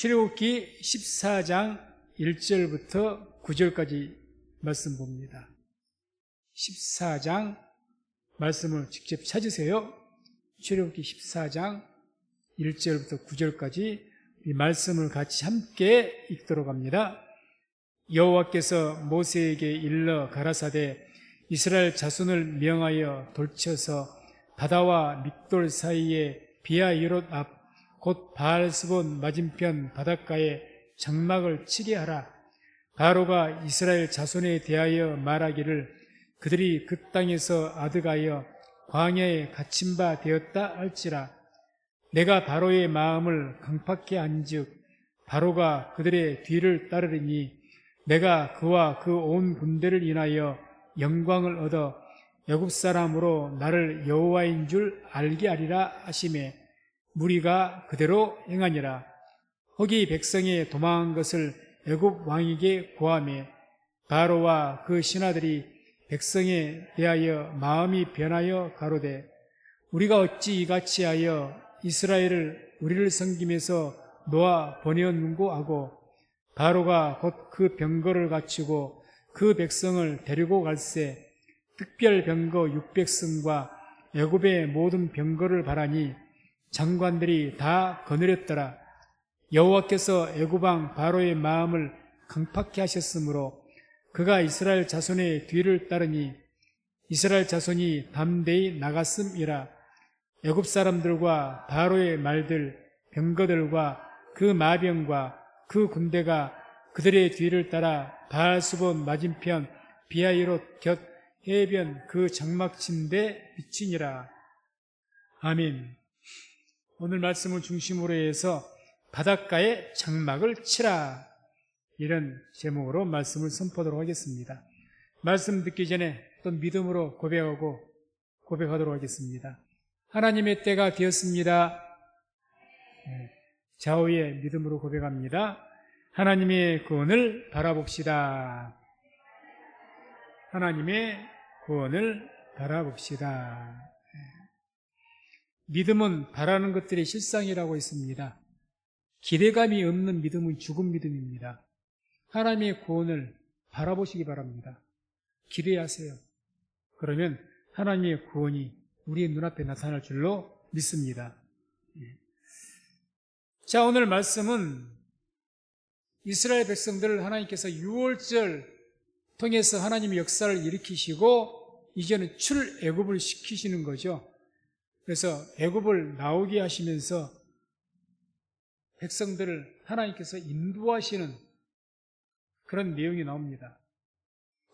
출애굽기 14장 1절부터 9절까지 말씀 봅니다. 14장 말씀을 직접 찾으세요. 출애굽기 14장 1절부터 9절까지 이 말씀을 같이 함께 읽도록 합니다. 여호와께서 모세에게 일러 가라사대 이스라엘 자손을 명하여 돌쳐서 바다와 믹돌 사이에 비하이롯 앞 곧 바알스본 맞은편 바닷가에 장막을 치게 하라. 바로가 이스라엘 자손에 대하여 말하기를 그들이 그 땅에서 아득하여 광야에 갇힌 바 되었다 할지라. 내가 바로의 마음을 강팍케 한즉 바로가 그들의 뒤를 따르리니 내가 그와 그 온 군대를 인하여 영광을 얻어 애굽 사람으로 나를 여호와인 줄 알게 하리라 하시매 무리가 그대로 행하니라. 거기 백성이 도망한 것을 애굽 왕에게 고하매 바로와 그 신하들이 백성에 대하여 마음이 변하여 가로되 우리가 어찌 이같이 하여 이스라엘을 우리를 섬김에서 놓아 보내었는고 하고 바로가 곧 그 병거를 갖추고 그 백성을 데리고 갈새 특별 병거 600승과 애굽의 모든 병거를 바라니 장관들이 다 거느렸더라. 여호와께서 애굽 왕 바로의 마음을 강팍케 하셨으므로 그가 이스라엘 자손의 뒤를 따르니 이스라엘 자손이 담대히 나갔음이라. 애굽 사람들과 바로의 말들 병거들과 그 마병과 그 군대가 그들의 뒤를 따라 바알스본 맞은편 비하이롯 곁 해변 그 장막 침대 비치니라. 아멘. 오늘 말씀을 중심으로 해서 바닷가에 장막을 치라, 이런 제목으로 말씀을 선포하도록 하겠습니다. 말씀 듣기 전에 또 믿음으로 고백하도록 하겠습니다. 하나님의 때가 되었습니다. 좌우에 믿음으로 고백합니다. 하나님의 구원을 바라봅시다. 하나님의 구원을 바라봅시다. 믿음은 바라는 것들의 실상이라고 했습니다. 기대감이 없는 믿음은 죽은 믿음입니다. 하나님의 구원을 바라보시기 바랍니다. 기대하세요. 그러면 하나님의 구원이 우리의 눈앞에 나타날 줄로 믿습니다. 자, 오늘 말씀은 이스라엘 백성들을 하나님께서 유월절 통해서 하나님의 역사를 일으키시고 이제는 출애굽을 시키시는 거죠. 그래서 애굽을 나오게 하시면서 백성들을 하나님께서 인도하시는 그런 내용이 나옵니다.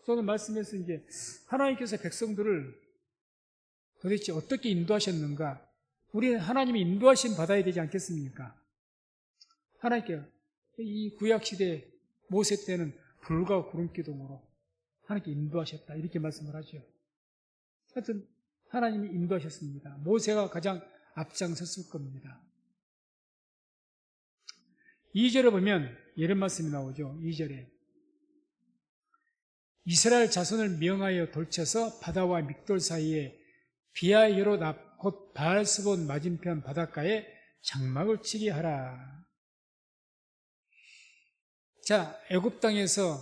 오늘 말씀에서 이제 하나님께서 백성들을 도대체 어떻게 인도하셨는가? 우리는 하나님이 인도하심 받아야 되지 않겠습니까? 하나님께 이 구약시대 모세 때는 불과 구름기둥으로 하나님께 인도하셨다, 이렇게 말씀을 하죠. 하여튼 하나님이 인도하셨습니다. 모세가 가장 앞장섰을 겁니다. 2절에 보면 이런 말씀이 나오죠. 2절에 이스라엘 자손을 명하여 돌쳐서 바다와 믹돌 사이에 비하이롯 앞 곧 바알스본 맞은편 바닷가에 장막을 치게 하라. 자, 애굽 땅에서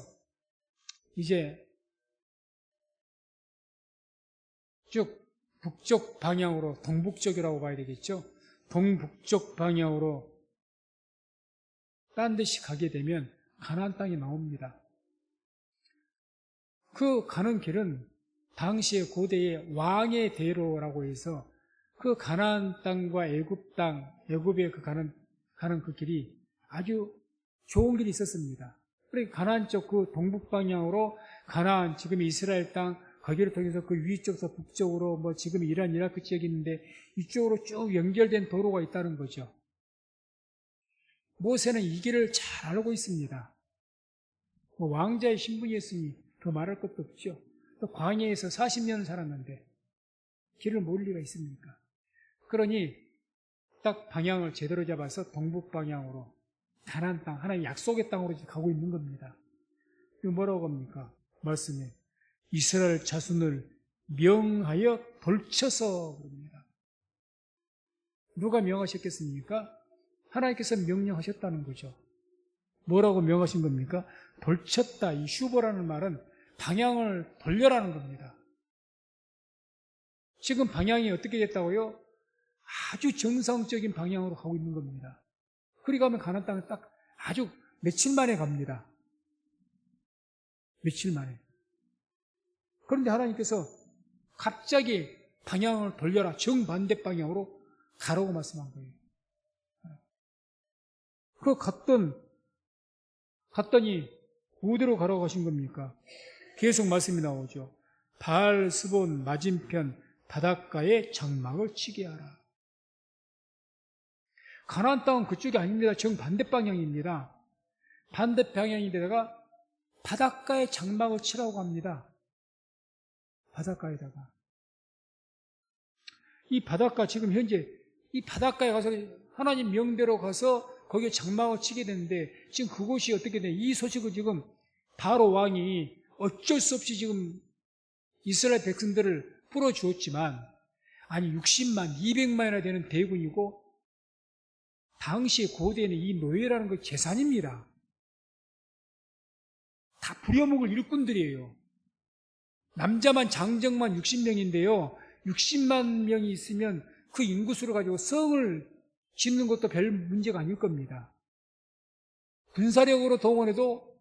이제 쭉 북쪽 방향으로, 동북쪽이라고 봐야 되겠죠. 동북쪽 방향으로 딴 데씩 가게 되면 가나안 땅이 나옵니다. 그 가는 길은 당시의 고대의 왕의 대로라고 해서 그 가나안 땅과 애굽 땅, 애굽에 가는 그 길이 아주 좋은 길이 있었습니다. 그러니까 가나안 쪽 그 동북 방향으로 가나안, 지금 이스라엘 땅, 거기를 통해서 그 위쪽에서 북쪽으로 뭐 지금 이란, 이라크 지역이 있는데 이쪽으로 쭉 연결된 도로가 있다는 거죠. 모세는 이 길을 잘 알고 있습니다. 뭐 왕자의 신분이었으니 더 말할 것도 없죠. 또 광야에서 40년 살았는데 길을 모를 리가 있습니까? 그러니 딱 방향을 제대로 잡아서 동북 방향으로 가나안 땅, 하나님 약속의 땅으로 가고 있는 겁니다. 이거 뭐라고 합니까? 말씀에 이스라엘 자손을 명하여 돌쳐서 그럽니다. 누가 명하셨겠습니까? 하나님께서 명령하셨다는 거죠. 뭐라고 명하신 겁니까? 돌쳤다. 이 슈버라는 말은 방향을 돌려라는 겁니다. 지금 방향이 어떻게 됐다고요? 아주 정상적인 방향으로 가고 있는 겁니다. 그리 가면 가나안 땅에 딱 아주 며칠 만에 갑니다. 며칠 만에. 그런데 하나님께서 갑자기 방향을 돌려라. 정반대 방향으로 가라고 말씀한 거예요. 갔더니 어디로 가라고 하신 겁니까? 계속 말씀이 나오죠. 바알스본 맞은편 바닷가에 장막을 치게 하라. 가나안 땅은 그쪽이 아닙니다. 정반대 방향입니다. 반대 방향인데다가 바닷가에 장막을 치라고 합니다. 바닷가에다가. 이 바닷가 지금 현재 이 바닷가에 가서 하나님 명대로 가서 거기에 장막을 치게 되는데 지금 그곳이 어떻게 돼? 이 소식을 지금 바로 왕이 어쩔 수 없이 지금 이스라엘 백성들을 풀어주었지만 아니 60만, 200만이나 되는 대군이고 당시 고대에는 이 노예라는 건 재산입니다. 다 부려먹을 일꾼들이에요. 남자만 장정만 60명인데요. 60만 명이 있으면 그 인구수를 가지고 성을 짓는 것도 별 문제가 아닐 겁니다. 군사력으로 동원해도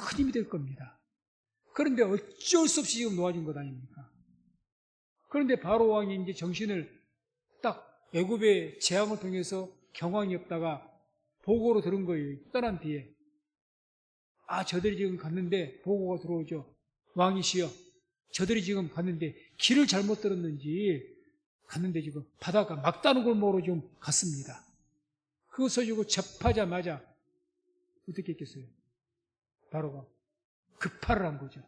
큰 힘이 될 겁니다. 그런데 어쩔 수 없이 지금 놓아진 것 아닙니까? 그런데 바로 왕이 이제 정신을 딱 애굽의 재앙을 통해서 경황이 없다가 보고로 들은 거예요. 떠난 뒤에. 저들이 지금 갔는데 보고가 들어오죠. 왕이시여, 저들이 지금 갔는데 길을 잘못 들었는지 갔는데 지금 바다가 막다른 골목으로 좀 갔습니다. 그것을 지고 접하자마자 어떻게 했겠어요? 바로가 급파를 한 거죠.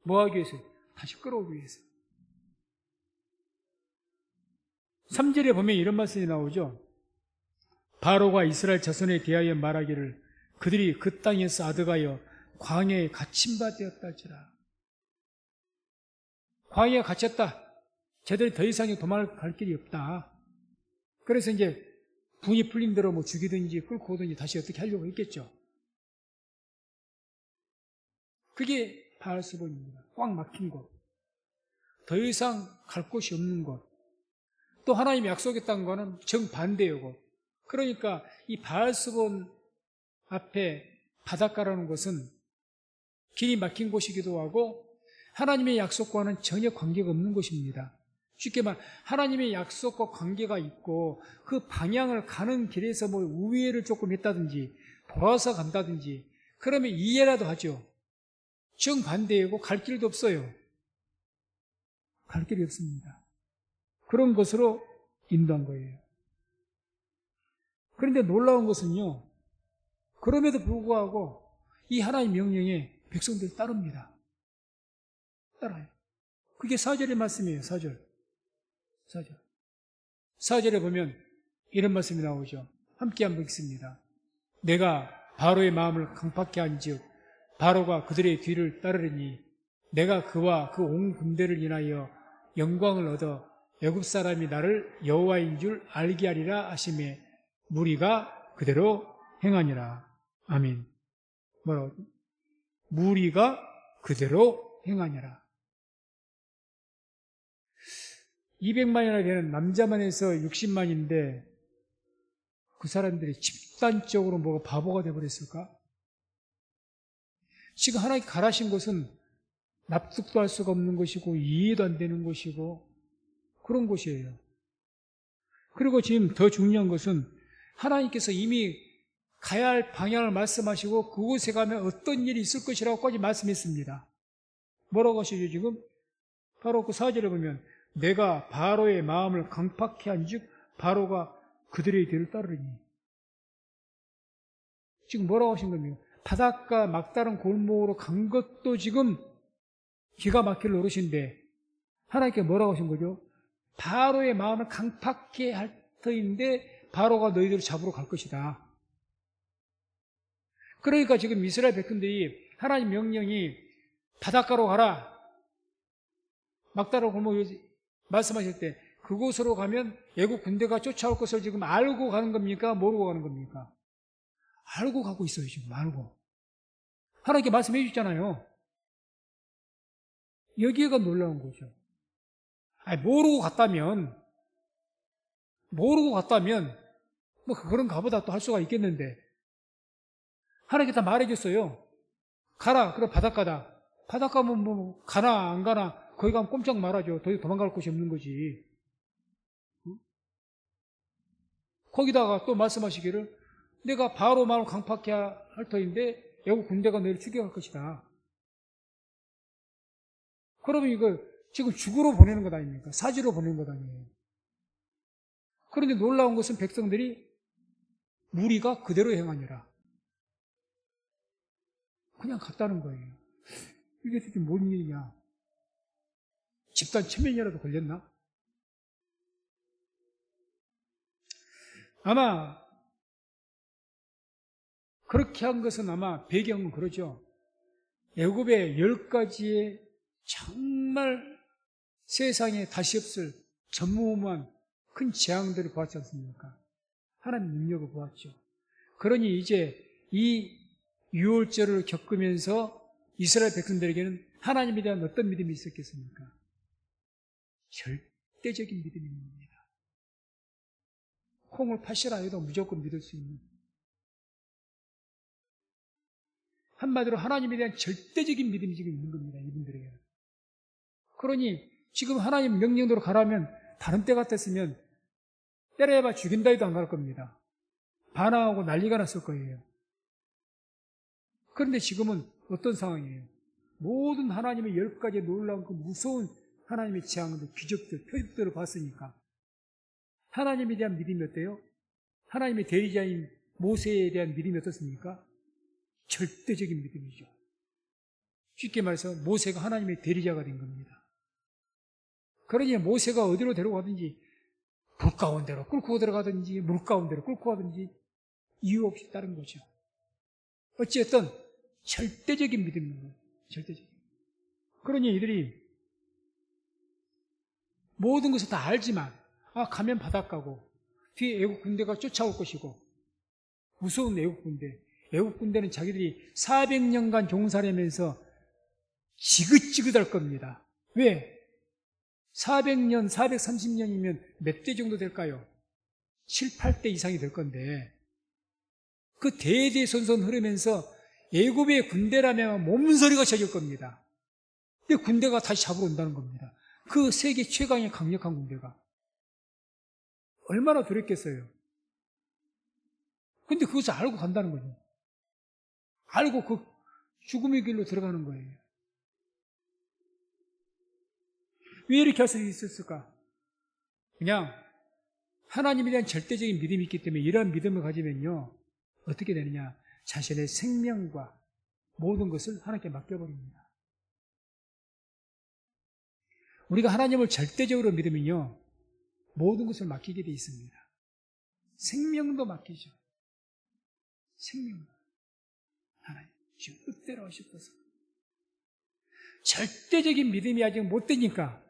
뭐 하기 위해서? 다시 끌어오기 위해서. 3절에 보면 이런 말씀이 나오죠. 바로가 이스라엘 자손에 대하여 말하기를 그들이 그 땅에서 아득하여 광야에 갇힌 바 되었다지라. 광야에 갇혔다. 쟤들이 더 이상 도망을 갈 길이 없다. 그래서 이제 분이 풀린 대로 뭐 죽이든지 끌고 오든지 다시 어떻게 하려고 했겠죠. 그게 바알스본입니다. 꽉 막힌 곳. 더 이상 갈 곳이 없는 곳. 또 하나님이 약속했다는 것은 정반대이고. 그러니까 이 바알스본 앞에 바닷가라는 것은 길이 막힌 곳이기도 하고 하나님의 약속과는 전혀 관계가 없는 곳입니다. 쉽게 말 하나님의 약속과 관계가 있고 그 방향을 가는 길에서 뭐 우회를 조금 했다든지 돌아서 간다든지 그러면 이해라도 하죠. 정반대이고 갈 길도 없어요. 갈 길이 없습니다. 그런 것으로 인도한 거예요. 그런데 놀라운 것은요. 그럼에도 불구하고 이 하나님 명령에 백성들이 따릅니다. 따라요. 그게 4절의 말씀이에요. 4절. 4절에 보면 이런 말씀이 나오죠. 함께 한번 읽습니다. 내가 바로의 마음을 강팍케 한즉 바로가 그들의 뒤를 따르리니 내가 그와 그 온 군대를 인하여 영광을 얻어 애굽 사람이 나를 여호와인 줄 알게 하리라 하시매 무리가 그대로 행하니라. 아멘. 뭐라고? 무리가 그대로 행하니라. 200만이나 되는 남자만 해서 60만인데 그 사람들이 집단적으로 뭐가 바보가 되어버렸을까? 지금 하나님 가라신 것은 납득도 할 수가 없는 것이고 이해도 안 되는 것이고 그런 곳이에요. 그리고 지금 더 중요한 것은 하나님께서 이미 가야 할 방향을 말씀하시고 그곳에 가면 어떤 일이 있을 것이라고까지 말씀했습니다. 뭐라고 하시죠 지금? 바로 그 4절에 보면 내가 바로의 마음을 강팍케 한즉 바로가 그들의 뒤를 따르리니. 지금 뭐라고 하신 겁니까? 바닷가 막다른 골목으로 간 것도 지금 기가 막힐 노릇인데 하나님께 뭐라고 하신 거죠? 바로의 마음을 강팍케 할 터인데 바로가 너희들을 잡으러 갈 것이다. 그러니까 지금 이스라엘 백성들이 하나님 명령이 바닷가로 가라 막다른 골목에 말씀하실 때 그곳으로 가면 애국 군대가 쫓아올 것을 지금 알고 가는 겁니까? 모르고 가는 겁니까? 알고 가고 있어요, 지금 알고. 하나님께 말씀해 주셨잖아요. 여기가 놀라운 거죠. 아니, 모르고 갔다면, 뭐 그런 가보다 또 할 수가 있겠는데, 하나님께 다 말해줬어요. 가라, 그럼 바닷가다. 바닷가면 뭐, 가나, 안 가나, 거기 가면 꼼짝 말아줘. 더 도망갈 곳이 없는 거지. 응? 거기다가 또 말씀하시기를, 내가 바로 마음을 강팍해 할 터인데, 애국 군대가 너희를 죽여갈 것이다. 그러면 이거 지금 죽으러 보내는 것 아닙니까? 사지로 보내는 것 아니에요. 그런데 놀라운 것은 백성들이 무리가 그대로 행하니라. 그냥 갔다는 거예요. 이게 도대체 뭔 일이냐? 집단 체면이라도 걸렸나? 아마 그렇게 한 것은 아마 배경은 그러죠. 애굽의 10가지의 정말 세상에 다시 없을 전무후무한 큰 재앙들을 보았지 않습니까? 하나님 능력을 보았죠. 그러니 이제 이 유월절을 겪으면서 이스라엘 백성들에게는 하나님에 대한 어떤 믿음이 있었겠습니까? 절대적인 믿음이 있는 겁니다. 콩을 파시라 해도 무조건 믿을 수 있는, 한마디로 하나님에 대한 절대적인 믿음이 지금 있는 겁니다. 이분들에게는. 그러니 지금 하나님 명령대로 가라면 다른 때 같았으면 때려봐 죽인다 해도 안 갈 겁니다. 반항하고 난리가 났을 거예요. 그런데 지금은 어떤 상황이에요? 모든 하나님의 10가지의 놀라운 그 무서운 하나님의 재앙들, 기적들, 표적들을 봤으니까 하나님에 대한 믿음이 어때요? 하나님의 대리자인 모세에 대한 믿음이 어떻습니까? 절대적인 믿음이죠. 쉽게 말해서 모세가 하나님의 대리자가 된 겁니다. 그러니 모세가 어디로 데려가든지 불 가운데로 끌고 들어가든지 물 가운데로 끌고 가든지 이유 없이 따른 거죠. 어찌됐든 절대적인 믿음인 거예요. 절대적인. 그러니 이들이 모든 것을 다 알지만 가면 바닷가고 뒤에 애국 군대가 쫓아올 것이고 무서운 애국 군대. 애국 군대는 자기들이 400년간 종살이하면서 지긋지긋할 겁니다. 왜? 400년, 430년이면 몇 대 정도 될까요? 7, 8대 이상이 될 건데 그 대대손손 흐르면서 애굽의 군대라면 몸소리가 쳐질 겁니다. 근데 군대가 다시 잡으러 온다는 겁니다. 그 세계 최강의 강력한 군대가. 얼마나 두렵겠어요. 근데 그것을 알고 간다는 거죠. 알고 그 죽음의 길로 들어가는 거예요. 왜 이렇게 할 수 있었을까? 그냥 하나님에 대한 절대적인 믿음이 있기 때문에 이러한 믿음을 가지면요 어떻게 되느냐? 자신의 생명과 모든 것을 하나님께 맡겨버립니다. 우리가 하나님을 절대적으로 믿으면요 모든 것을 맡기게 돼 있습니다. 생명도 맡기죠. 생명도. 하나님 지금 뜻대로 하시옵소서. 절대적인 믿음이 아직 못 되니까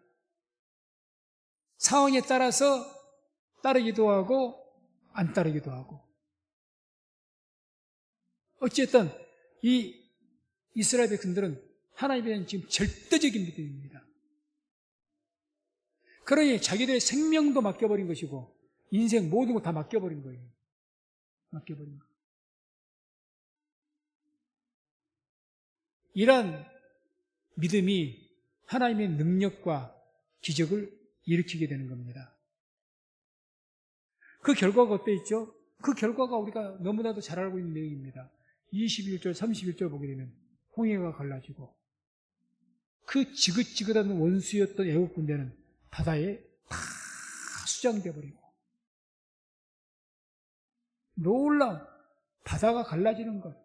상황에 따라서 따르기도 하고 안 따르기도 하고. 어쨌든 이 이스라엘 백성들은 하나님에 대한 지금 절대적인 믿음입니다. 그러니 자기들의 생명도 맡겨버린 것이고 인생 모든 거 다 맡겨버린 거예요. 맡겨버린 거. 이런 믿음이 하나님의 능력과 기적을 일으키게 되는 겁니다. 그 결과가 어땠죠? 그 결과가 우리가 너무나도 잘 알고 있는 내용입니다. 21절, 31절 보게 되면 홍해가 갈라지고 그 지긋지긋한 원수였던 애국 군대는 바다에 다 수장돼 버리고 놀라운 바다가 갈라지는 것.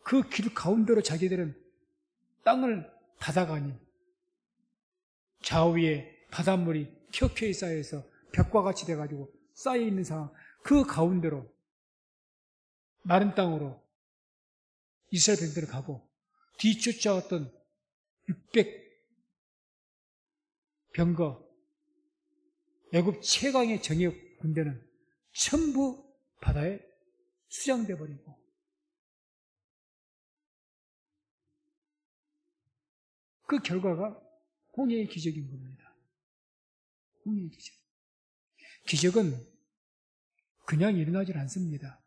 그 길 가운데로 자기들은 땅을 바다가 아닌 좌우에 바닷물이 켜켜이 쌓여서 벽과 같이 돼가지고 쌓여있는 상황, 그 가운데로 마른 땅으로 이스라엘 백성들이 가고 뒤쫓아왔던 600 병거 애굽 최강의 정예 군대는 전부 바다에 수장돼 버리고 그 결과가 홍해의 기적인 겁니다. 홍해의 기적. 기적은 그냥 일어나질 않습니다.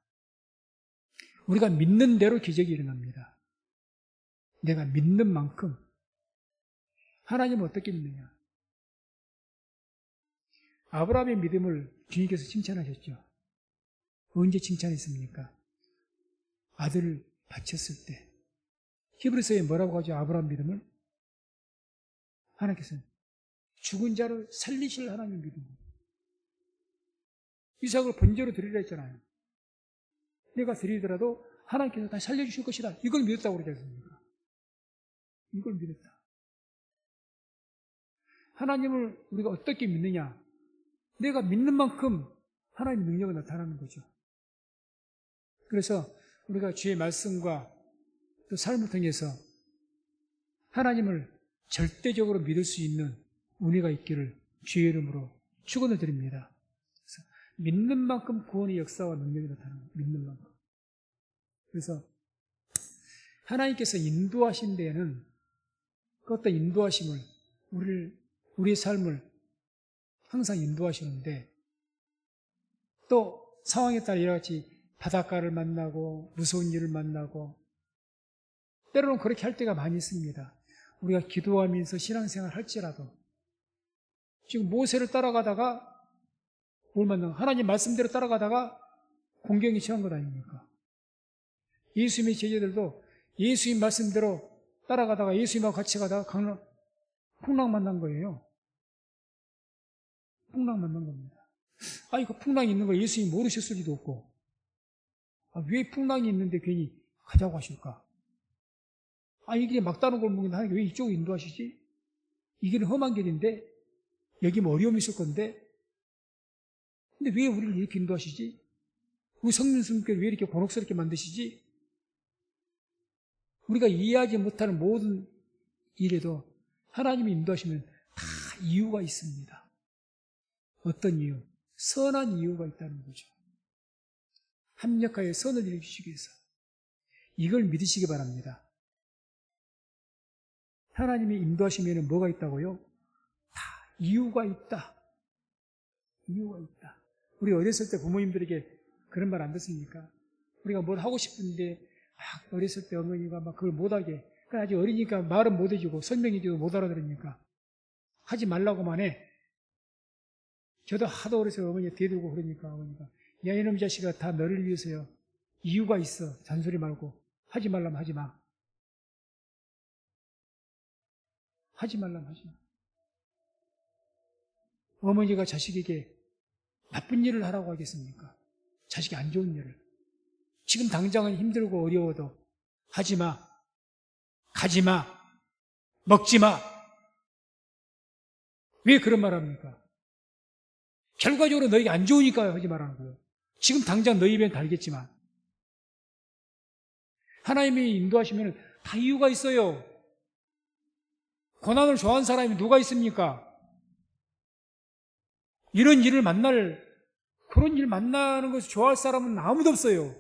우리가 믿는 대로 기적이 일어납니다. 내가 믿는 만큼. 하나님은 어떻게 믿느냐? 아브라함의 믿음을 주님께서 칭찬하셨죠. 언제 칭찬했습니까? 아들을 바쳤을 때. 히브리서에 뭐라고 하죠? 아브라함 믿음을? 하나님께서는 죽은 자를 살리실 하나님 믿음. 이삭을 번제로 드리라 했잖아요. 내가 드리더라도 하나님께서 다시 살려주실 것이다. 이걸 믿었다고 그러지 않습니까? 이걸 믿었다. 하나님을 우리가 어떻게 믿느냐? 내가 믿는 만큼 하나님의 능력이 나타나는 거죠. 그래서 우리가 주의 말씀과 또 삶을 통해서 하나님을 절대적으로 믿을 수 있는 은혜가 있기를 주의 이름으로 축원을 드립니다. 그래서 믿는 만큼 구원의 역사와 능력이 나타납니다. 믿는 만큼. 그래서 하나님께서 인도하신 데에는 그 어떤 인도하심을 우리의 삶을 항상 인도하시는데 또 상황에 따라 이와 같이 바닷가를 만나고 무서운 일을 만나고 때로는 그렇게 할 때가 많이 있습니다. 우리가 기도하면서 신앙생활 할지라도 지금 모세를 따라가다가 뭘 만나고 하나님 말씀대로 따라가다가 공경에 처한 것 아닙니까? 예수님의 제자들도 예수님 말씀대로 따라가다가 예수님하고 같이 가다가 풍랑 만난 거예요. 풍랑 만난 겁니다. 그 풍랑이 있는 걸 예수님이 모르셨을 리도 없고 왜 풍랑이 있는데 괜히 가자고 하실까? 이게 막다른 골목인데 하나님 왜 이쪽으로 인도하시지? 이 길은 험한 길인데 여기 뭐 어려움이 있을 건데 근데 왜 우리를 이렇게 인도하시지? 우리 성령님께서 왜 이렇게 곤혹스럽게 만드시지? 우리가 이해하지 못하는 모든 일에도 하나님이 인도하시면 다 이유가 있습니다. 어떤 이유? 선한 이유가 있다는 거죠. 합력하여 선을 이루시기 위해서. 이걸 믿으시기 바랍니다. 하나님이 인도하시면 뭐가 있다고요? 다 이유가 있다. 이유가 있다. 우리 어렸을 때 부모님들에게 그런 말 안 듣습니까? 우리가 뭘 하고 싶은데 어렸을 때 어머니가 막 그걸 못하게 아직 어리니까 말은 못 해주고 설명해줘도 못 알아들으니까 하지 말라고만 해. 저도 하도 어려서 어머니가 대들고 그러니까 어머니가 야 이놈 자식아 다 너를 위해서요. 이유가 있어. 잔소리 말고 하지 말라면 하지 마. 하지 말라면 하지 마. 어머니가 자식에게 나쁜 일을 하라고 하겠습니까? 자식이 안 좋은 일을. 지금 당장은 힘들고 어려워도 하지 마. 가지 마. 먹지 마. 왜 그런 말 합니까? 결과적으로 너에게 안 좋으니까 하지 말라는 거예요. 지금 당장 너희 입에는 달겠지만. 하나님이 인도하시면 다 이유가 있어요. 고난을 좋아하는 사람이 누가 있습니까? 이런 일을 그런 일 만나는 것을 좋아할 사람은 아무도 없어요.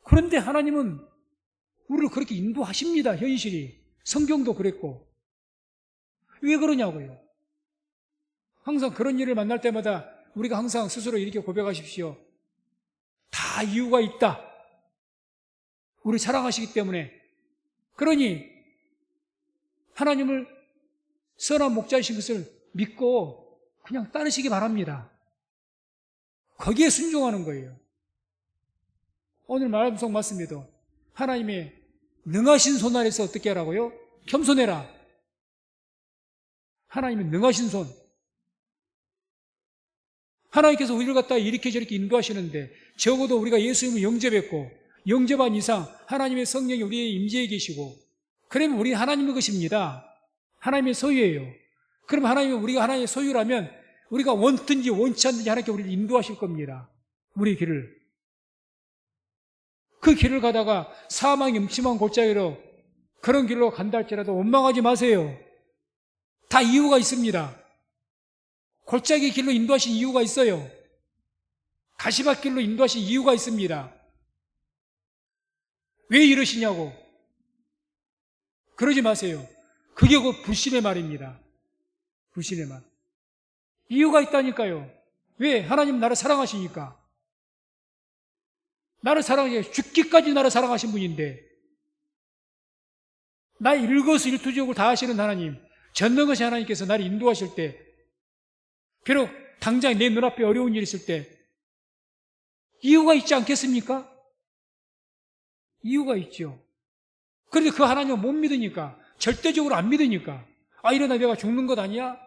그런데 하나님은 우리를 그렇게 인도하십니다. 현실이. 성경도 그랬고. 왜 그러냐고요. 항상 그런 일을 만날 때마다 우리가 항상 스스로 이렇게 고백하십시오. 다 이유가 있다. 우리 사랑하시기 때문에. 그러니 하나님을 선한 목자이신 것을 믿고 그냥 따르시기 바랍니다. 거기에 순종하는 거예요. 오늘 말씀 말씀에도 하나님의 능하신 손 아래서 어떻게 하라고요? 겸손해라. 하나님의 능하신 손. 하나님께서 우리를 갖다가 이렇게 저렇게 인도하시는데 적어도 우리가 예수님을 영접했고 영접한 이상 하나님의 성령이 우리의 임재해 계시고 그러면 우리 하나님의 것입니다. 하나님의 소유예요. 그럼 우리가 하나님의 소유라면 우리가 원든지 원치 않든지 하나님께 우리를 인도하실 겁니다. 우리의 길을. 그 길을 가다가 사망의 음침한 골짜기로 그런 길로 간다 할지라도 원망하지 마세요. 다 이유가 있습니다. 골짜기 길로 인도하신 이유가 있어요. 가시밭길로 인도하신 이유가 있습니다. 왜 이러시냐고. 그러지 마세요. 그게 그 불신의 말입니다. 불신의 말. 이유가 있다니까요. 왜? 하나님 나를 사랑하시니까. 나를 사랑하시고 죽기까지 나를 사랑하신 분인데, 나의 일거수일투족을 다 하시는 하나님, 전능하신 하나님께서 나를 인도하실 때, 비록 당장 내 눈앞에 어려운 일이 있을 때 이유가 있지 않겠습니까? 이유가 있죠. 그런데 그 하나님을 못 믿으니까, 절대적으로 안 믿으니까, 아, 이러다 내가 죽는 것 아니야?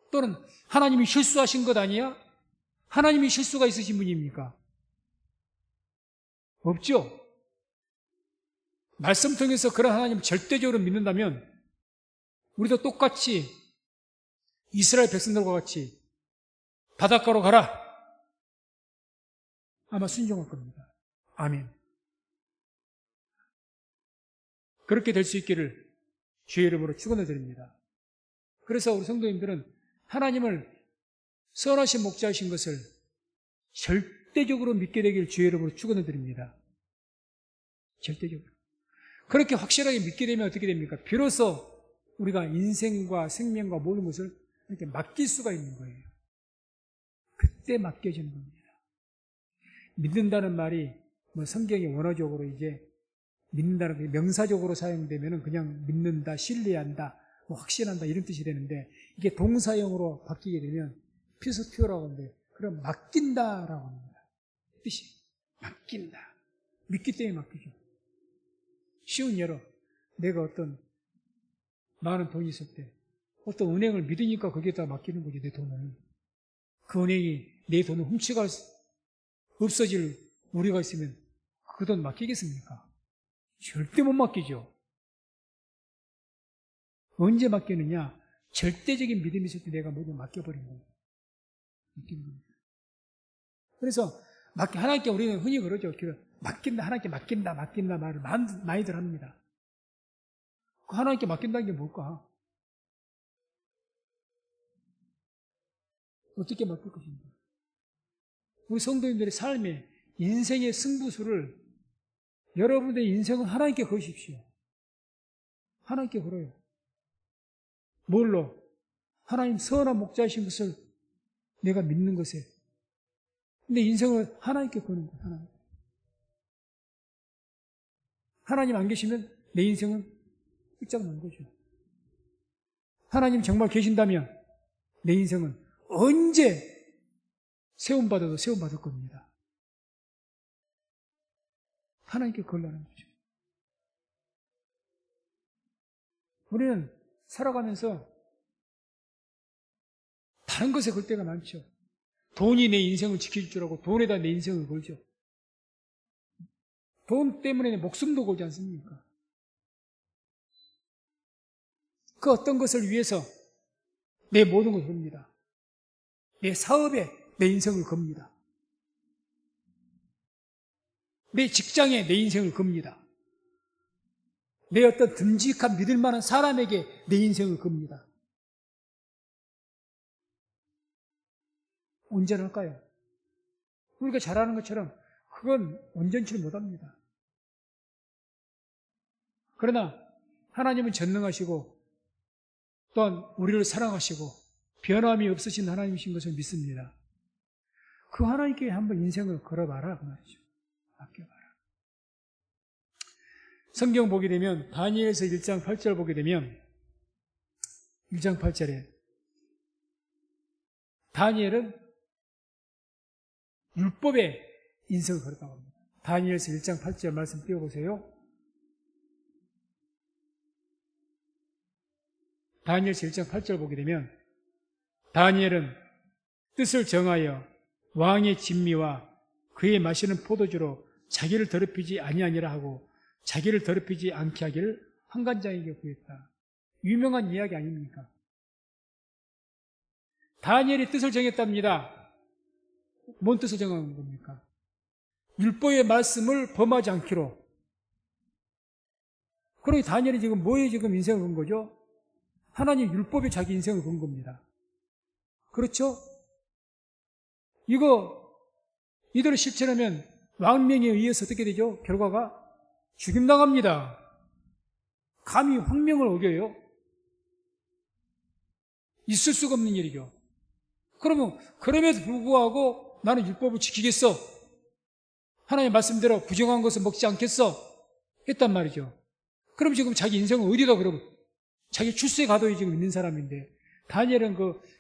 또는 하나님이 실수하신 것 아니야? 하나님이 실수가 있으신 분입니까? 없죠. 말씀 통해서 그런 하나님을 절대적으로 믿는다면 우리도 똑같이 이스라엘 백성들과 같이 바닷가로 가라, 아마 순종할 겁니다. 아멘. 그렇게 될 수 있기를 주의 이름으로 축원을 드립니다. 그래서 우리 성도님들은 하나님을 선하신 목자이신 것을 절대적으로 믿게 되길 주의 이름으로 축원을 드립니다. 절대적으로. 그렇게 확실하게 믿게 되면 어떻게 됩니까? 비로소 우리가 인생과 생명과 모든 것을 이렇게 맡길 수가 있는 거예요. 그때 맡겨지는 겁니다. 믿는다는 말이 뭐 성경이 원어적으로 이제 믿는다는 게 명사적으로 사용되면 그냥 믿는다, 신뢰한다, 뭐 확신한다 이런 뜻이 되는데, 이게 동사형으로 바뀌게 되면 피스튜어라고 하는데, 그럼 맡긴다라고 합니다. 뜻이 맡긴다. 믿기 때문에 맡기죠. 쉬운 예로, 내가 어떤 많은 돈이 있을 때 어떤 은행을 믿으니까 거기에다 맡기는 거지, 내 돈을. 그 은행이 내 돈을 훔쳐갈 없어질 우려가 있으면 그 돈 맡기겠습니까? 절대 못 맡기죠. 언제 맡기느냐? 절대적인 믿음이 있을 때 내가 모두 맡겨버린 거예요. 맡기는 겁니다. 그래서 하나님께 우리는 흔히 그러죠. 맡긴다, 하나님께 맡긴다 말을 많이들 합니다. 그 하나님께 맡긴다는 게 뭘까? 어떻게 맡길 것인가? 우리 성도님들의 삶에 인생의 승부수를, 여러분들의 인생은 하나님께 거십시오. 하나님께 걸어요. 뭘로? 하나님 선한 목자이신 것을 내가 믿는 것에 내 인생을 하나님께 거는 거예요. 하나님 안 계시면 내 인생은 끝장난 거죠. 하나님 정말 계신다면 내 인생은 언제 세움받아도 세움받을 겁니다. 하나님께 걸라는 거죠. 우리는 살아가면서 다른 것에 걸 때가 많죠. 돈이 내 인생을 지킬 줄 알고 돈에다 내 인생을 걸죠. 돈 때문에 내 목숨도 걸지 않습니까? 그 어떤 것을 위해서 내 모든 것을 겁니다. 내 사업에 내 인생을 겁니다. 내 직장에 내 인생을 겁니다. 내 어떤 듬직한 믿을 만한 사람에게 내 인생을 겁니다. 온전할까요? 우리가 잘하는 것처럼 그건 온전치 못합니다. 그러나 하나님은 전능하시고 또한 우리를 사랑하시고 변함이 없으신 하나님이신 것을 믿습니다. 그 하나님께 한번 인생을 걸어봐라 그 말이죠. 맡겨봐라. 성경 보게 되면 다니엘서 1장 8절 보게 되면 1장 8절에 다니엘은 율법의 인생을 걸었다고 합니다. 다니엘서 1장 8절 말씀 띄워보세요. 다니엘서 1장 8절 보게 되면 다니엘은 뜻을 정하여 왕의 진미와 그의 마시는 포도주로 자기를 더럽히지 아니하니라 하고 자기를 더럽히지 않게 하기를 환관장에게 구했다. 유명한 이야기 아닙니까? 다니엘이 뜻을 정했답니다. 뭔 뜻을 정한 겁니까? 율법의 말씀을 범하지 않기로. 그러니 다니엘이 지금 뭐에 지금 인생을 건 거죠? 하나님 율법에 자기 인생을 건 겁니다. 그렇죠? 이대로 실천하면 왕명에 의해서 어떻게 되죠? 결과가 죽임당합니다. 감히 황명을 어겨요? 있을 수가 없는 일이죠. 그럼에도 불구하고 나는 율법을 지키겠어. 하나님의 말씀대로 부정한 것을 먹지 않겠어. 했단 말이죠. 그럼 지금 자기 인생은 어디다 그러고 자기 출세 가도에 지금 있는 사람인데, 다니엘은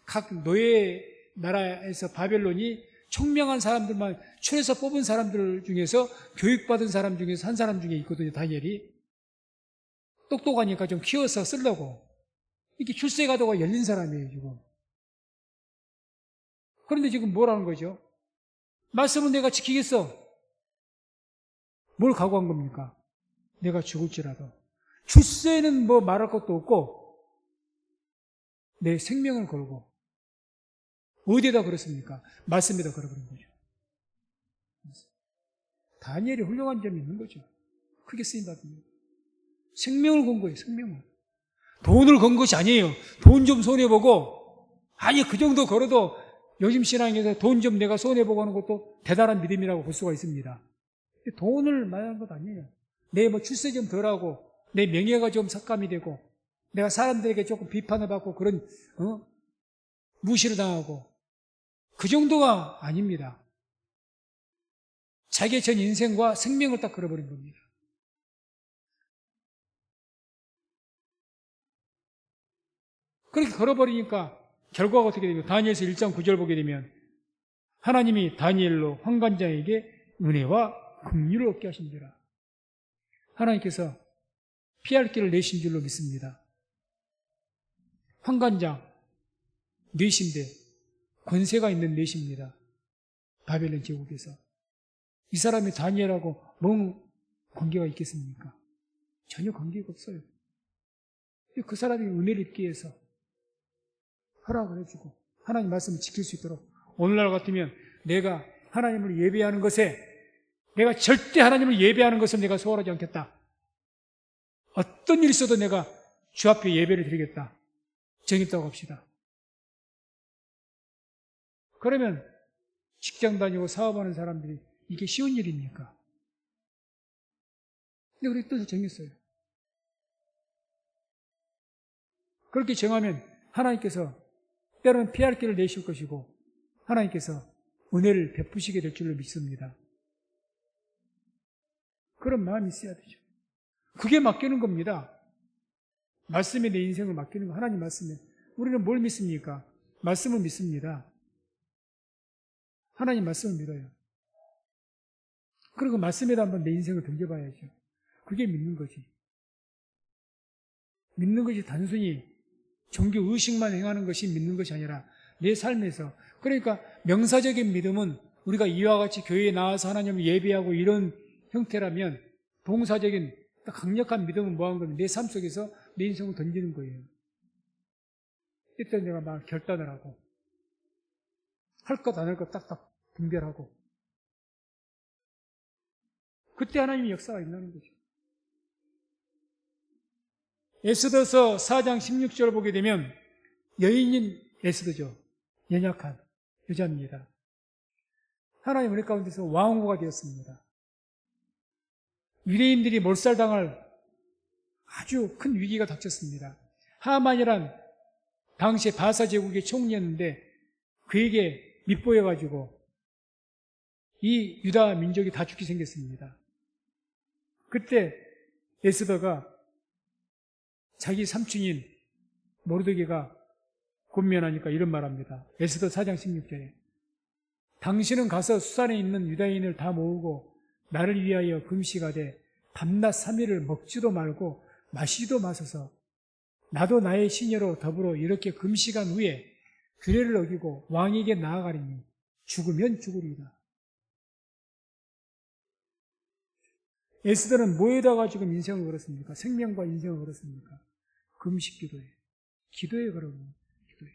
각 노예 나라에서 바벨론이 총명한 사람들만 추려서 뽑은 사람들 중에서 교육받은 사람 중에서 한 사람 중에 있거든요. 다니엘이 똑똑하니까 좀 키워서 쓰려고 이렇게 출세 가도가 열린 사람이에요 지금. 그런데 지금 뭐라는 거죠? 말씀은 내가 지키겠어. 뭘 각오한 겁니까? 내가 죽을지라도. 출세는 뭐 말할 것도 없고 내 생명을 걸고. 어디에다 걸었습니까? 말씀에다 걸어버린 거죠. 다니엘이 훌륭한 점이 있는 거죠. 크게 쓰임받으면. 생명을 건 거예요, 생명을. 돈을 건 것이 아니에요. 돈 좀 손해보고, 아니, 그 정도 걸어도 요즘 신앙에서 돈 좀 내가 손해보고 하는 것도 대단한 믿음이라고 볼 수가 있습니다. 돈을 말하는 것 아니에요. 내 출세 좀 덜하고, 내 명예가 좀 삭감이 되고, 내가 사람들에게 조금 비판을 받고 그런, 무시를 당하고, 그 정도가 아닙니다. 자기의 전 인생과 생명을 딱 걸어버린 겁니다. 그렇게 걸어버리니까 결과가 어떻게 되면 다니엘서 1장 9절 보게 되면 하나님이 다니엘로 환관장에게 은혜와 긍휼을 얻게 하신지라. 하나님께서 피할 길을 내신 줄로 믿습니다. 환관장 뇌신데 권세가 있는 뇌십니다. 바벨론 제국에서. 이 사람이 다니엘하고 뭔 관계가 있겠습니까? 전혀 관계가 없어요. 그 사람이 은혜를 입기 위해서 허락을 해주고 하나님 말씀을 지킬 수 있도록, 오늘날 같으면 내가 하나님을 예배하는 것에, 내가 절대 하나님을 예배하는 것을 내가 소홀하지 않겠다. 어떤 일이 있어도 내가 주 앞에 예배를 드리겠다. 정했다고 합시다. 그러면 직장 다니고 사업하는 사람들이 이게 쉬운 일입니까? 근데 우리 뜻을 정했어요. 그렇게 정하면 하나님께서 때로는 피할 길을 내실 것이고 하나님께서 은혜를 베푸시게 될 줄로 믿습니다. 그런 마음이 있어야 되죠. 그게 맡기는 겁니다. 말씀에 내 인생을 맡기는 거, 하나님 말씀에. 우리는 뭘 믿습니까? 말씀을 믿습니다. 하나님 말씀을 믿어요. 그리고 말씀에다 한번 내 인생을 던져봐야죠. 그게 믿는 거지. 믿는 것이 단순히 종교 의식만 행하는 것이 믿는 것이 아니라 내 삶에서. 그러니까 명사적인 믿음은 우리가 이와 같이 교회에 나와서 하나님을 예배하고 이런 형태라면, 동사적인 강력한 믿음은 뭐한 거면 내 삶 속에서 내 인생을 던지는 거예요. 이때 내가 막 결단을 하고 할 것 안 할 것 딱딱 분별하고, 그때 하나님의 역사가 일어나는 거죠. 에스더서 4장 16절을 보게 되면 여인인 에스더죠. 연약한 여자입니다. 하나님 은혜 가운데서 왕후가 되었습니다. 유대인들이 몰살당할 아주 큰 위기가 닥쳤습니다. 하만이란 당시에 바사 제국의 총리였는데 그에게 밉보여가지고 이 유다 민족이 다 죽게 생겼습니다. 그때 에스더가 자기 삼촌인 모르드게가 권면하니까 이런 말합니다. 에스더 4장 16절에 당신은 가서 수산에 있는 유다인을 다 모으고 나를 위하여 금식하되 밤낮 3일을 먹지도 말고 마시지도 마소서. 나도 나의 시녀로 더불어 이렇게 금식한 후에 규례를 어기고 왕에게 나아가리니 죽으면 죽으리이다. 에스더는 뭐에다가 지금 인생을 걸었습니까? 생명과 인생을 걸었습니까? 금식 기도에. 기도에 걸어보면 기도에.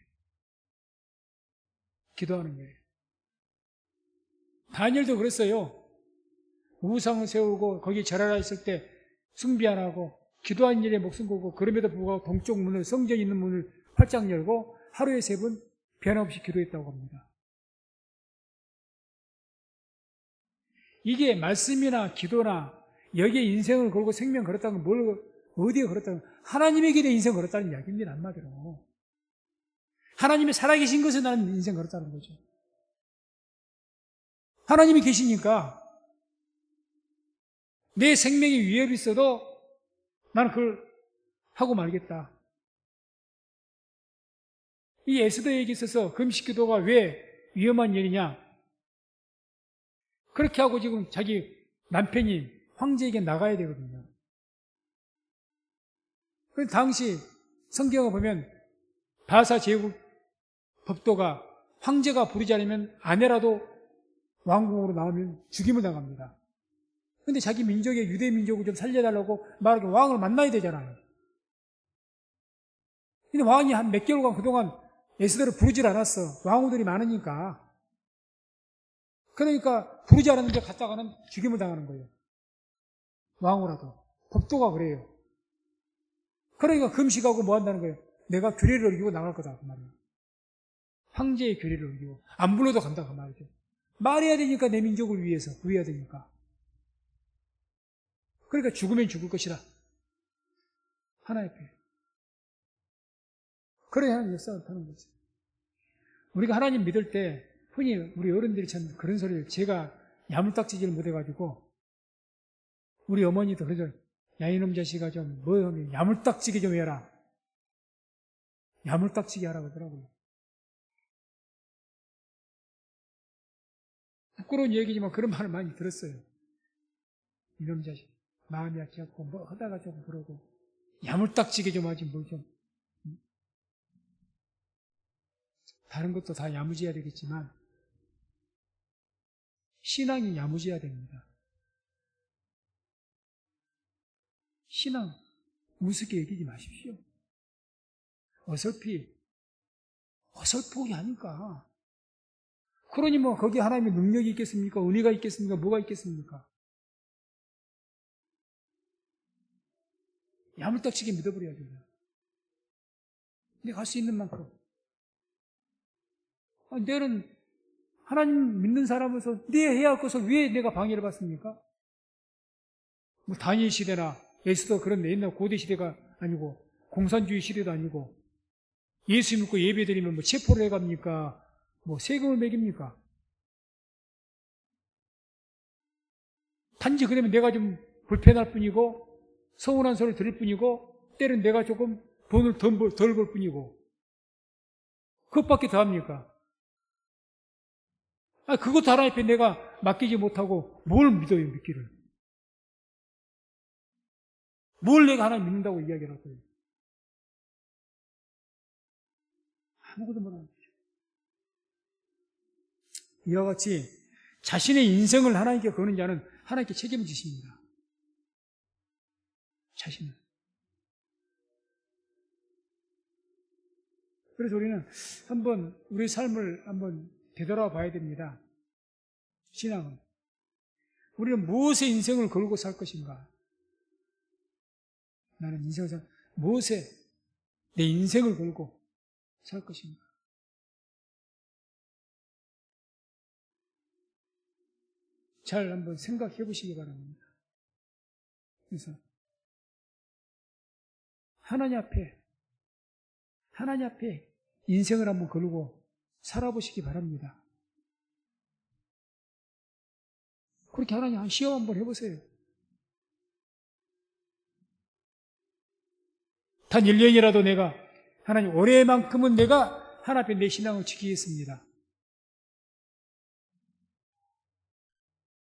기도하는 거예요. 다니엘도 그랬어요. 우상을 세우고 거기 절하라 있을 때 숭배 안 하고 기도한 일에 목숨 걸고, 그럼에도 불구하고 동쪽 문을, 성전 있는 문을 활짝 열고 하루에 3번 변함없이 기도했다고 합니다. 이게 말씀이나 기도나 여기에 인생을 걸고 생명 걸었다는 건 어디에 걸었다는 건 하나님에게 내 인생 걸었다는 이야기입니다. 한마디로. 하나님이 살아계신 것에 나는 인생 걸었다는 거죠. 하나님이 계시니까 내 생명에 위협이 있어도 나는 그걸 하고 말겠다. 이 에스더에게 있어서 금식 기도가 왜 위험한 일이냐? 그렇게 하고 지금 자기 남편이 황제에게 나가야 되거든요. 그 당시 성경을 보면 바사 제국 법도가 황제가 부르지 않으면 아내라도 왕궁으로 나오면 죽임을 당합니다. 근데 자기 민족의 유대 민족을 좀 살려달라고 말하기 왕을 만나야 되잖아요. 근데 왕이 한 몇 개월간 그동안 에스더를 부르질 않았어. 왕후들이 많으니까. 그러니까 부르지 않았는데 갔다가는 죽임을 당하는 거예요. 왕후라도. 법도가 그래요. 그러니까 금식하고 뭐 한다는 거예요? 내가 규례를 어기고 나갈 거다 그 말이에요. 황제의 규례를 어기고 안 불러도 간다 그 말이죠. 말해야 되니까 내 민족을 위해서 구해야 되니까. 그러니까 죽으면 죽을 것이다. 하나의 표. 그래야 하나님 역사를 타는 거죠. 우리가 하나님 믿을 때 흔히 우리 어른들이 참 그런 소리를 제가 야물딱지기를 못해가지고 우리 어머니도 그러죠. 야 이놈 자식아 좀 뭐 하면 야물딱지기 좀 해라. 야물딱지기 하라고 하더라고요. 부끄러운 얘기지만 그런 말을 많이 들었어요. 이놈 자식 마음이 약해갖고 뭐 하다가 좀 그러고 야물딱지기 좀 하지 뭘 좀. 다른 것도 다 야무지해야 되겠지만 신앙이 야무지해야 됩니다. 신앙 우습게 여기지 마십시오. 어설피 어설프게 하니까. 그러니 뭐 거기 하나님의 능력이 있겠습니까? 은혜가 있겠습니까? 뭐가 있겠습니까? 야물딱지게 믿어버려야 돼요. 내가 할 수 있는 만큼. 너는 하나님 믿는 사람으로서 네 해야 할 것을 왜 내가 방해를 받습니까? 뭐 다니엘 시대나 에스더 그런 옛날 고대 시대가 아니고 공산주의 시대도 아니고 예수 믿고 예배 드리면 뭐 체포를 해갑니까? 뭐 세금을 매깁니까? 단지 그러면 내가 좀 불편할 뿐이고 서운한 소리를 들을 뿐이고 때는 내가 조금 돈을 덜 벌 뿐이고 그것밖에 더 합니까? 그것도 하나님 앞에 내가 맡기지 못하고 뭘 믿어요, 믿기를? 뭘 내가 하나님 믿는다고 이야기를 할 거예요? 아무것도 못하는 거죠. 이와 같이 자신의 인생을 하나님께 거는 자는 하나님께 책임을 지십니다. 자신을. 그래서 우리는 한번 우리 삶을 한번 되돌아봐야 됩니다. 신앙은. 우리는 무엇에 인생을 걸고 살 것인가? 나는 인생을 무엇에 내 인생을 걸고 살 것인가? 잘 한번 생각해 보시기 바랍니다. 그래서 하나님 앞에 인생을 한번 걸고 살아보시기 바랍니다. 그렇게 하나님 한 시험 한번 해보세요. 단 1년이라도 내가 하나님 올해만큼은 내가 하나님 앞에 내 신앙을 지키겠습니다.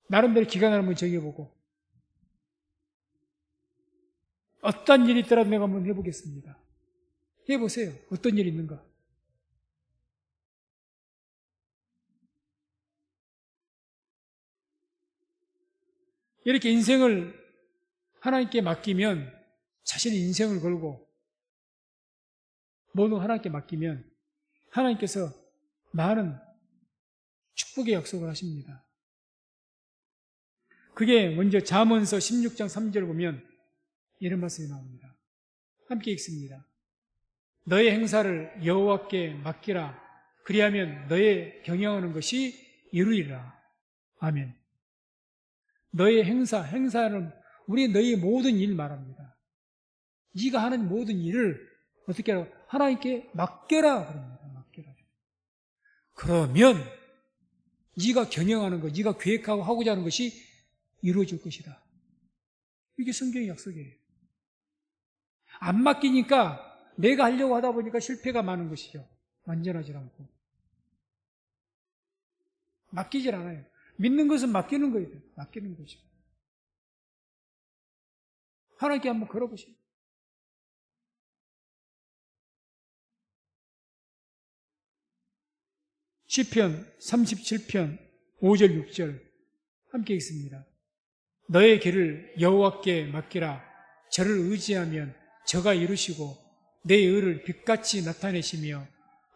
나름대로 기간을 한번 정해보고 어떤 일이 있더라도 내가 한번 해보겠습니다. 해보세요. 어떤 일이 있는가? 이렇게 인생을 하나님께 맡기면 자신의 인생을 걸고 모든 하나님께 맡기면 하나님께서 많은 축복의 약속을 하십니다. 그게 먼저 잠언서 16장 3절을 보면 이런 말씀이 나옵니다. 함께 읽습니다. 너의 행사를 여호와께 맡기라. 그리하면 너의 경영하는 것이 이루리라. 아멘. 너의 행사는 우리 너의 모든 일 말합니다. 네가 하는 모든 일을 어떻게 하라고? 하나님께 맡겨라 그럽니다. 맡겨라. 그러면 네가 경영하는 것, 네가 계획하고 하고자 하는 것이 이루어질 것이다. 이게 성경의 약속이에요. 안 맡기니까 내가 하려고 하다 보니까 실패가 많은 것이죠. 완전하지 않고. 맡기질 않아요. 믿는 것은 맡기는 거예요. 맡기는 거죠. 하나님께 한번 걸어보세요. 시편 37편 5절 6절 함께 읽습니다. 너의 길을 여호와께 맡기라. 저를 의지하면 저가 이루시고 내 의를 빛같이 나타내시며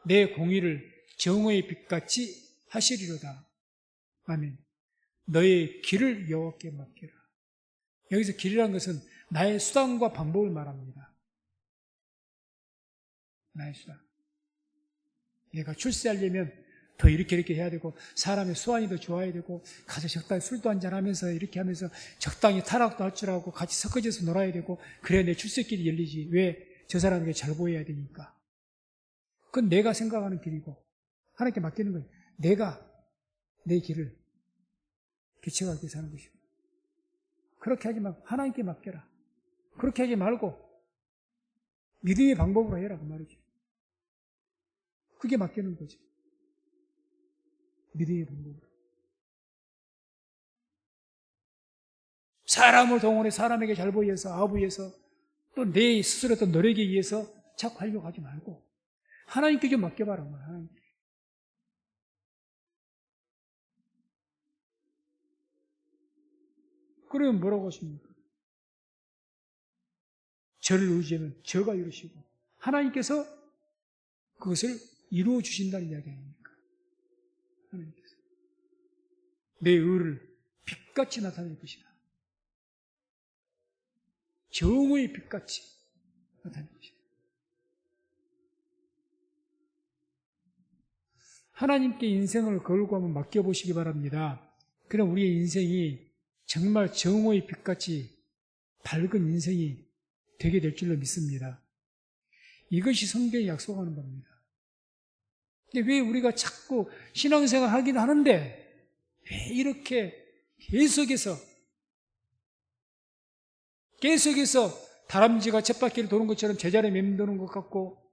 내 공의를 정오의 빛같이 하시리로다. 아멘. 너의 길을 여호와께 맡기라. 여기서 길이라는 것은 나의 수단과 방법을 말합니다. 나의 수단. 얘가 출세하려면 더 이렇게 해야 되고 사람의 수완이 더 좋아야 되고 가서 적당히 술도 한잔하면서 이렇게 하면서 적당히 타락도 할 줄 알고 같이 섞어져서 놀아야 되고 그래야 내 출세길이 열리지. 왜? 저 사람에게 잘 보여야 되니까. 그건 내가 생각하는 길이고 하나님께 맡기는 거예요. 내가 내 길을 개척하기 위해서 하는 것이고 그렇게 하지 말고 하나님께 맡겨라. 그렇게 하지 말고 믿음의 방법으로 해라 그 말이죠. 그게 맡기는 거죠. 믿음의 방법으로. 사람을 동원해 사람에게 잘 보여서 아부해서 또 내 스스로 또 노력에 의해서 자꾸 하려고 하지 말고 하나님께 좀 맡겨봐라. 하나님께. 그러면 뭐라고 하십니까? 저를 의지하면 저가 이루시고 하나님께서 그것을 이루어 주신다는 이야기 아닙니까? 하나님께서 내 의를 빛같이 나타낼 것이다. 정오의 빛같이 나타낼 것이다. 하나님께 인생을 걸고 한번 맡겨보시기 바랍니다. 그럼 우리의 인생이 정말 정오의 빛같이 밝은 인생이 되게 될 줄로 믿습니다. 이것이 성경이 약속하는 겁니다. 근데 왜 우리가 자꾸 신앙생활 하긴 하는데 왜 이렇게 계속해서 다람쥐가 쳇바퀴를 도는 것처럼 제자리에 맴도는 것 같고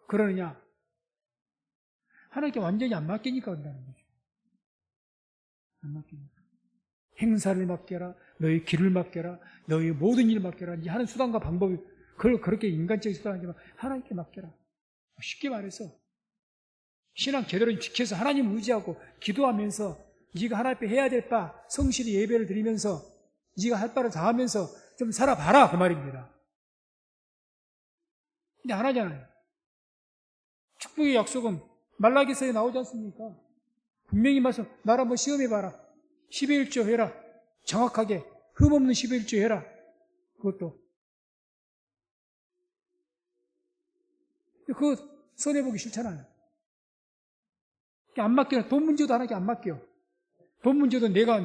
그러느냐? 하나님께 완전히 안 맡기니까 그런다는 거죠. 안 맡기니까. 행사를 맡겨라. 너의 길을 맡겨라. 너의 모든 일을 맡겨라. 이 하는 수단과 방법이 그걸 그렇게 인간적인 수단 하지만 하나님께 맡겨라. 쉽게 말해서 신앙 제대로 지켜서 하나님 의지하고 기도하면서 네가 하나님 앞에 해야 될 바 성실히 예배를 드리면서 네가 할 바를 다 하면서 좀 살아봐라 그 말입니다. 근데 안 하잖아요. 축복의 약속은 말라기서에 나오지 않습니까? 분명히 말씀 나를 한번 시험해봐라. 11조 해라. 정확하게 흠없는 11조 해라. 그것도 그거 손해보기 싫잖아요. 안 맡겨. 돈 문제도 하나님께 안 맡겨. 돈 문제도 내가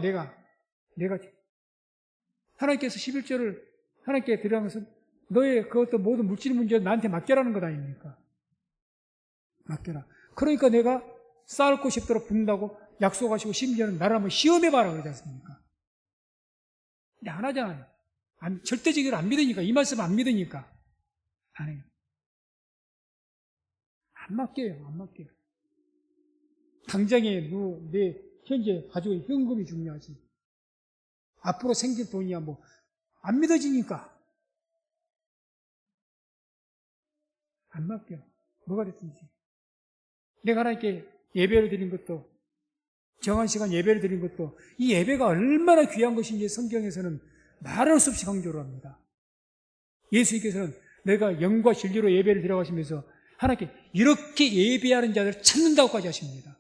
하나님께서 11조를 하나님께 드리면서 너의 그것도 모든 물질 문제도 나한테 맡겨라는 것 아닙니까? 맡겨라. 그러니까 내가 쌓을 곳이 없도록 붓는다고 약속하시고 심지어는 나를 한번 시험해봐라 그러지 않습니까? 근데 안 하잖아요. 절대적으로 안 믿으니까. 이 말씀 안 믿으니까. 안 해요. 안 맡겨요. 안 맡겨요. 당장에 내 현재 가지고 있는 현금이 중요하지. 앞으로 생길 돈이야 뭐 안 믿어지니까. 안 맡겨. 뭐가 됐든지. 내가 하나님께 예배를 드린 것도 정한 시간 예배를 드린 것도 이 예배가 얼마나 귀한 것인지 성경에서는 말할 수 없이 강조를 합니다. 예수님께서는 내가 영과 진리로 예배를 드려가시면서 하나님께 이렇게 예배하는 자들을 찾는다고까지 하십니다.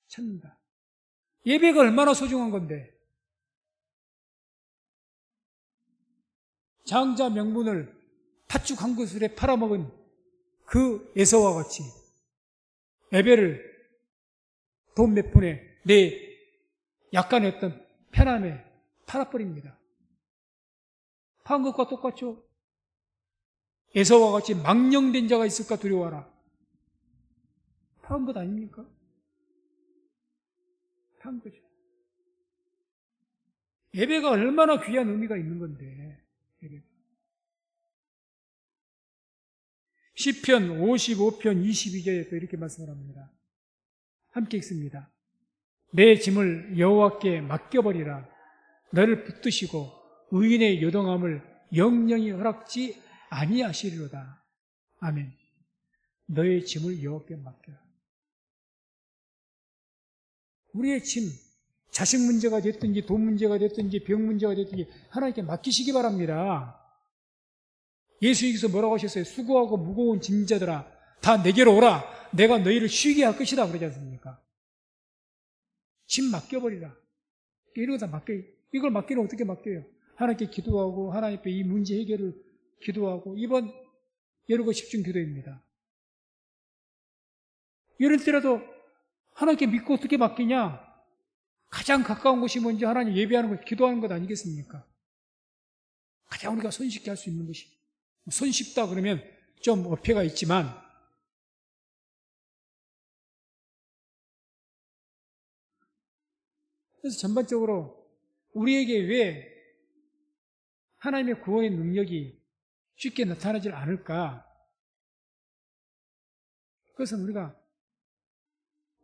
찾는다. 예배가 얼마나 소중한 건데 장자 명분을 팥죽 한 그릇에 팔아먹은 그 에서와 같이 에벨을 돈 몇 푼에 내 약간의 어떤 편함에 팔아버립니다. 판 것과 똑같죠? 에서와 같이 망령된 자가 있을까 두려워하라. 판 것 아닙니까? 판 거죠. 예배가 얼마나 귀한 의미가 있는 건데. 예배가. 시편 55편 22절에 또 이렇게 말씀을 합니다. 함께 읽습니다. 내 짐을 여호와께 맡겨버리라. 너를 붙드시고 의인의 요동함을 영영히 허락지 아니하시리로다. 아멘. 너의 짐을 여호와께 맡겨라. 우리의 짐, 자식 문제가 됐든지 돈 문제가 됐든지 병 문제가 됐든지 하나님께 맡기시기 바랍니다. 예수님께서 뭐라고 하셨어요? 수고하고 무거운 짐자들아 다 내게로 오라. 내가 너희를 쉬게 할 것이다 그러지 않습니까? 짐 맡겨버리라. 이런 거 다 맡겨요. 이걸 맡기는 어떻게 맡겨요? 하나님께 기도하고 하나님 앞에 이 문제 해결을 기도하고 이번 여러분 집중 기도입니다. 이럴 때라도 하나님께 믿고 어떻게 맡기냐? 가장 가까운 곳이 뭔지 하나님 예배하는 것, 기도하는 것 아니겠습니까? 가장 우리가 손쉽게 할 수 있는 것이. 손쉽다 그러면 좀 어폐가 있지만 그래서 전반적으로 우리에게 왜 하나님의 구원의 능력이 쉽게 나타나지 않을까? 그것은 우리가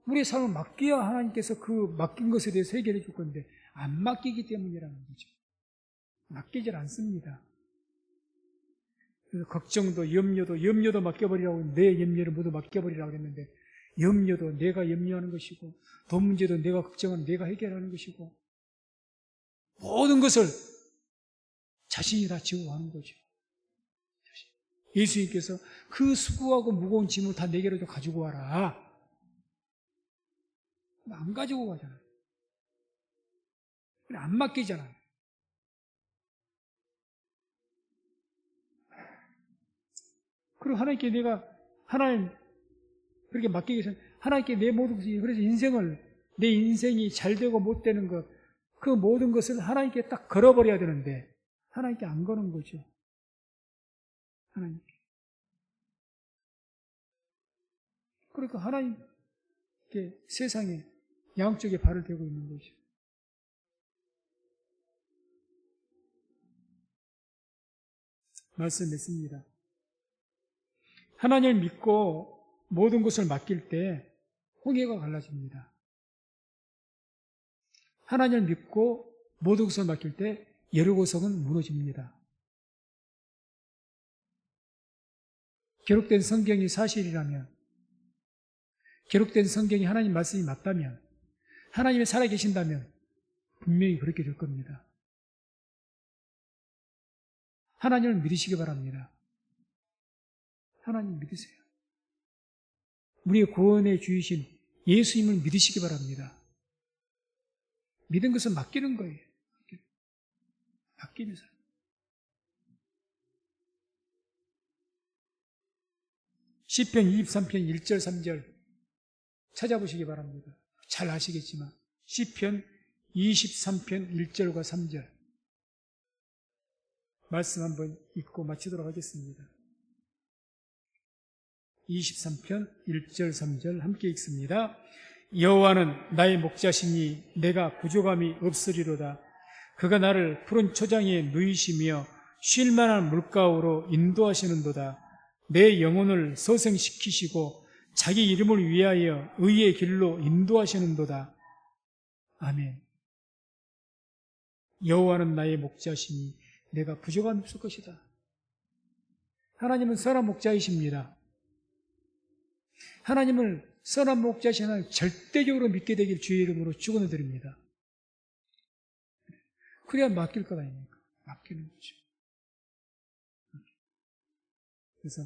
우리의 삶을 맡겨야 하나님께서 그 맡긴 것에 대해서 해결해 줄 건데 안 맡기기 때문이라는 거죠. 맡기질 않습니다. 그래서 걱정도 염려도 맡겨버리라고 내 염려를 모두 맡겨버리라고 했는데 염려도 내가 염려하는 것이고 돈 문제도 내가 걱정하는 내가 해결하는 것이고 모든 것을 자신이 다 지고 가는 거죠. 예수님께서 그 수고하고 무거운 짐을 다 내게로 좀 가지고 와라. 안 가지고 가잖아요. 안 맡기잖아요. 그리고 하나님께 내가 하나님 그렇게 맡기기 전에 하나님께 내 모든 것이 그래서 내 인생이 잘 되고 못 되는 것 그 모든 것을 하나님께 딱 걸어버려야 되는데 하나님께 안 거는 거죠. 하나님께. 그러니까 하나님께 세상에 양쪽에 발을 대고 있는 거죠. 말씀 맺습니다. 하나님을 믿고 모든 것을 맡길 때 홍해가 갈라집니다. 하나님을 믿고 모든 것을 맡길 때 여리고성은 무너집니다. 기록된 성경이 사실이라면, 기록된 성경이 하나님 말씀이 맞다면, 하나님이 살아계신다면 분명히 그렇게 될 겁니다. 하나님을 믿으시기 바랍니다. 하나님 믿으세요. 우리의 구원의 주이신 예수님을 믿으시기 바랍니다. 믿은 것은 맡기는 거예요. 맡기면서. 시편 23편 1절 3절 찾아보시기 바랍니다. 잘 아시겠지만 시편 23편 1절과 3절 말씀 한번 읽고 마치도록 하겠습니다. 23편 1절 3절 함께 읽습니다. 여호와는 나의 목자시니 내가 부족함이 없으리로다. 그가 나를 푸른 초장에 누이시며 쉴 만한 물가로 인도하시는도다. 내 영혼을 소생시키시고 자기 이름을 위하여 의의 길로 인도하시는도다. 아멘. 여호와는 나의 목자시니 내가 부족함이 없을 것이다. 하나님은 선한 목자이십니다. 하나님을 선한 목자신 하나님 절대적으로 믿게 되길 주의 이름으로 축원을 드립니다. 그래야 맡길 것 아닙니까? 맡기는 거죠. 그래서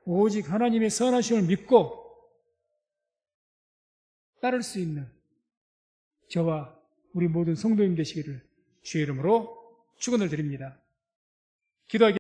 오직 하나님의 선하심을 믿고 따를 수 있는 저와 우리 모든 성도님 되시기를 주의 이름으로 축원을 드립니다. 기도하겠습니다.